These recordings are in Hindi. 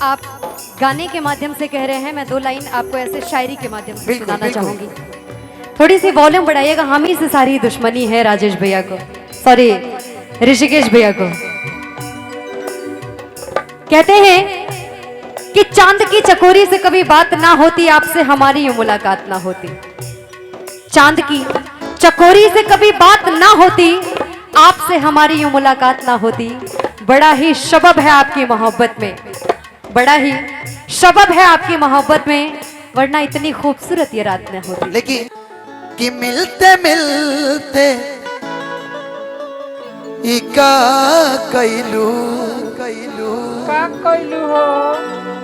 आप गाने के माध्यम से कह रहे हैं, मैं दो लाइन आपको ऐसे शायरी के माध्यम से सुनाना चाहूंगी। थोड़ी सी वॉल्यूम बढ़ाइएगा, हम ही से सारी दुश्मनी है राजेश भैया को, सॉरी ऋषिकेश भैया को। कहते हैं कि चांद की चकोरी से कभी बात ना होती, आपसे हमारी यूं मुलाकात ना होती। चांद की चकोरी से कभी बात ना होती, आपसे हमारी यूं मुलाकात ना होती। बड़ा ही सबब है आपकी मोहब्बत में, बड़ा ही सबब है आपकी मोहब्बत में, वरना इतनी खूबसूरत ये रात न होती। लेकिन कि मिलते मिलते इका कैलू हो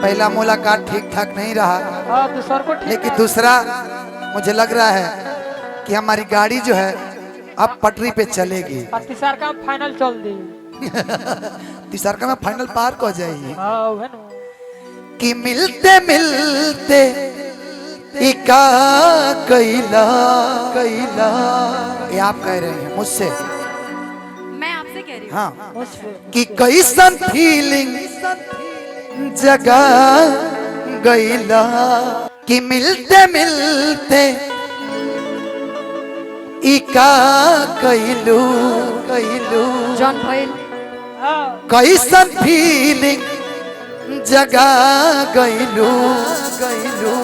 पहला मुलाकात ठीक ठाक नहीं रहा, दूसर को लेकिन दूसरा मुझे लग रहा है कि हमारी गाड़ी जो है अब पटरी पे चलेगी। तीसर का फाइनल चल दी तीसर का में फाइनल पार हो जाएगी। हाँ कि मिलते मिलते इका कैला कैला, ये आप कह रहे हैं मुझसे, मैं आपसे कह रही हूँ। हाँ, मुझसे कि कैसन फीलिंग जगा गईला, कि मिलते मिलते इका कैलू कैलू, जॉन पॉल कैसन फीलिंग जगा गईलू गईलू,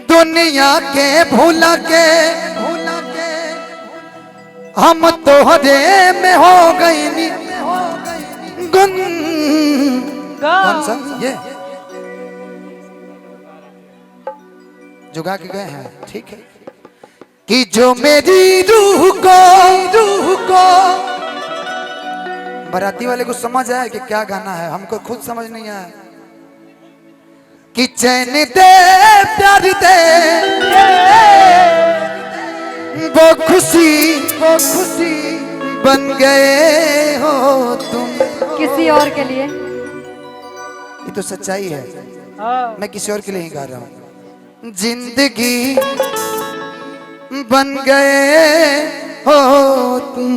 दुनिया के भूला के हम तोहरे में हो गई गुन ये जुगा के गए हैं, ठीक है। कि जो मेरी रूह को बाराती वाले को समझ आया कि क्या गाना है, हमको खुद समझ नहीं आया। कि चैन दे प्यार दे वो खुशी बन गए हो तुम। किसी और के लिए, ये तो सच्चाई है, मैं किसी और के लिए ही गा रहा हूँ। जिंदगी बन गए हो तुम।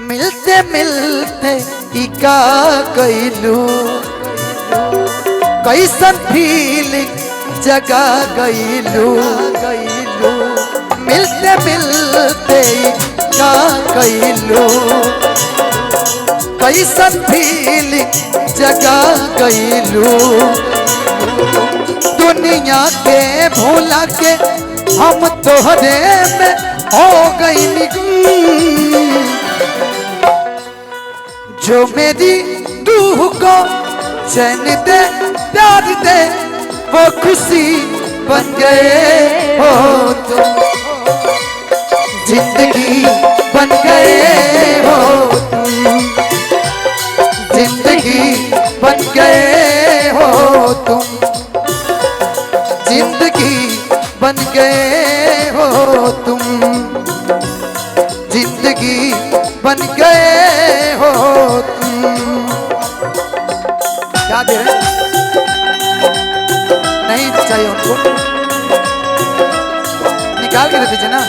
मिलते मिलते इका कैलू, कैसन फीलिंग जगा गईलू गईलू, मिलते मिलते इका कैलू, कैसन फीलिंग जगा गईलू, दुनिया के भूला के हम तोहरे में हो गई। जो मेरी रूह को चैन दे प्यार दे वो खुशी बन गए हो तुम। जिंदगी बन गए हो तुम, जिंदगी बन गए हो तुम, जिंदगी बन गए हो तुम, जिंदगी बन गए हो तुम। क्या दे रहे नहीं चाहिए उनको, निकाल के दे दीजिए ना।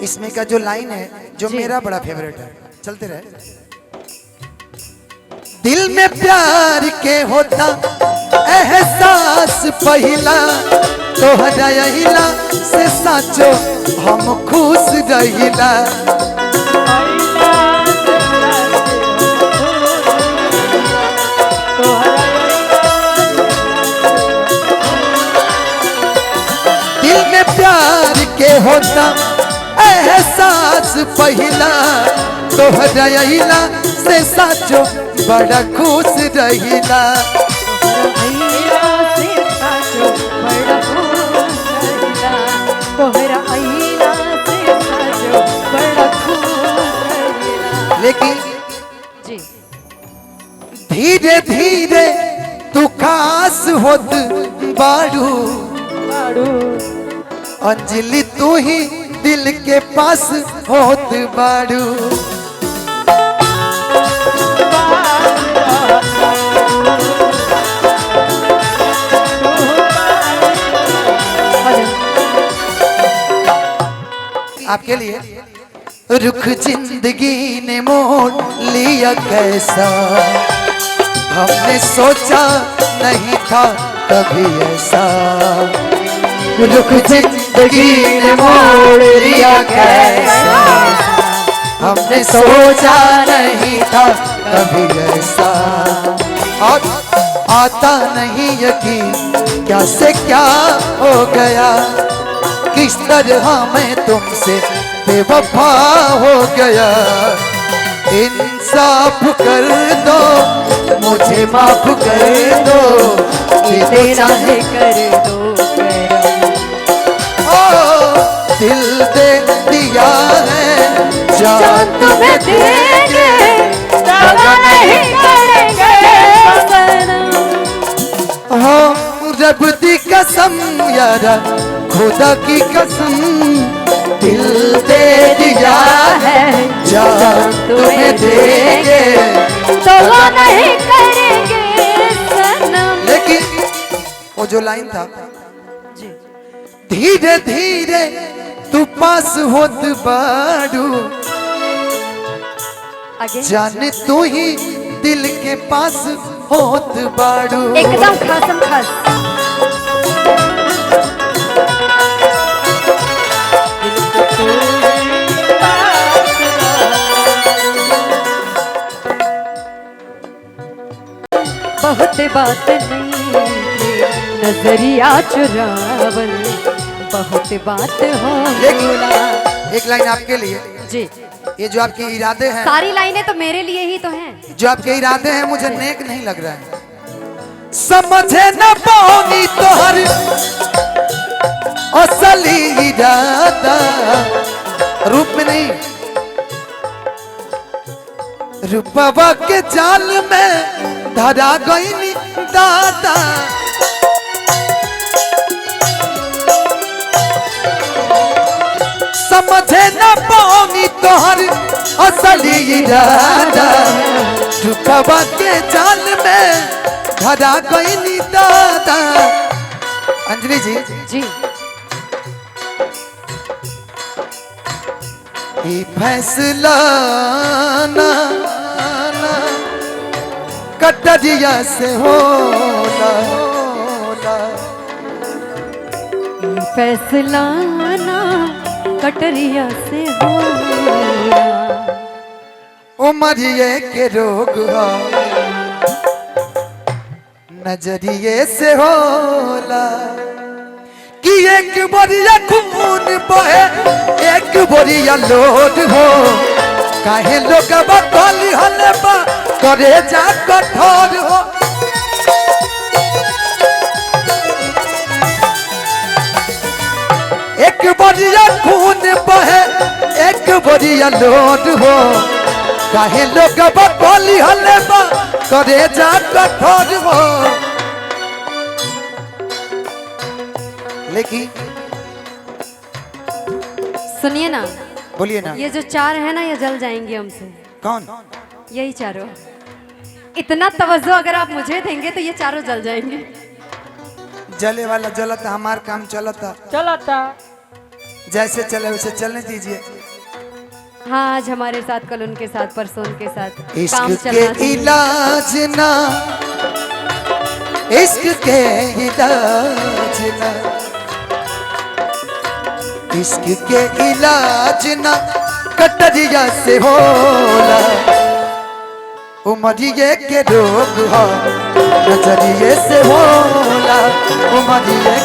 इसमें का जो लाइन है जो मेरा बड़ा फेवरेट है, चलते रहे। दिल में प्यार के होता एहसास पहिला, तोहरा यहिला से साचो हम खुश रहिला। होता एहसास पहिला तोहरा अइला से साचो बड़ा खुश रहिला लेकिन जी धीरे धीरे तू खास होत बाड़ू अंजलि तू ही दिल के पास होत बाड़ू आपके लिए रुख जिंदगी ने मोड़ लिया कैसा हमने सोचा नहीं था कभी ऐसा रुख जिंदगी ने मोड़ लिया कैसा हमने सोचा नहीं था कभी ऐसा और आता नहीं यकीन क्या से क्या हो गया किस तरह मैं तुमसे बेवफा हो गया इंसाफ कर दो मुझे माफ कर दो दे चाहे कर दो दिल दे दिया है जान तुम्हें देंगे दगा नहीं करेंगे रब दी कसम यारा खुदा की कसम दिल दे दिया है जान तुम्हें देंगे दगा नहीं करेंगे सनम। लेकिन वो जो लाइन था धीरे धीरे तू पास होत बाड़ू जाने तू ही दिल के पास होत बाड़ू एकदम खासम खास बहुत बात नहीं नजरिया चुरावन बहुत बात हो एक लाइन आपके लिए जी ये जो आपके इरादे हैं सारी लाइनें तो मेरे लिए ही तो हैं जो आपके इरादे हैं मुझे नेक नहीं लग रहा है समझे न पाऊंगी तो हर असली इरादा रूप में नहीं रूपवा के जाल में धरा गई दादा समझे न पाऊंगी तोहर असली इरादा रूपवा के जाल में धरा गई दादा अंजलि जी जी ये फैसला ना कटरिया से होला फैसला ना कटरिया से होला उमरिए के रोग हो नजरिए से होला कि एक बोरिया खून बहे एक बोरिया लोड हो काहे लोग बकली हले बा करे जा कठोर हो एक बोरिया खून बहे एक बोरिया लोड हो काहे लोग बकली हले बा करे जा कठोर हो लेकिन सुनिए ना बोलिए ना ये जो चार है ना ये जल जाएंगे हमसे कौन यही चारों इतना तवज्जो अगर आप मुझे देंगे तो ये चारों जल जाएंगे जले वाला जलता हमार काम चलता चलता जैसे चले वैसे चलने दीजिए हाँ आज हमारे साथ कल उनके साथ परसों उनके साथ काम इश्क चलना के इलाज ना इश्क के इलाज ना इश्क के इलाज ना कटरिया से होला उमरिए के रोग हो नजरिए से होला उमरिए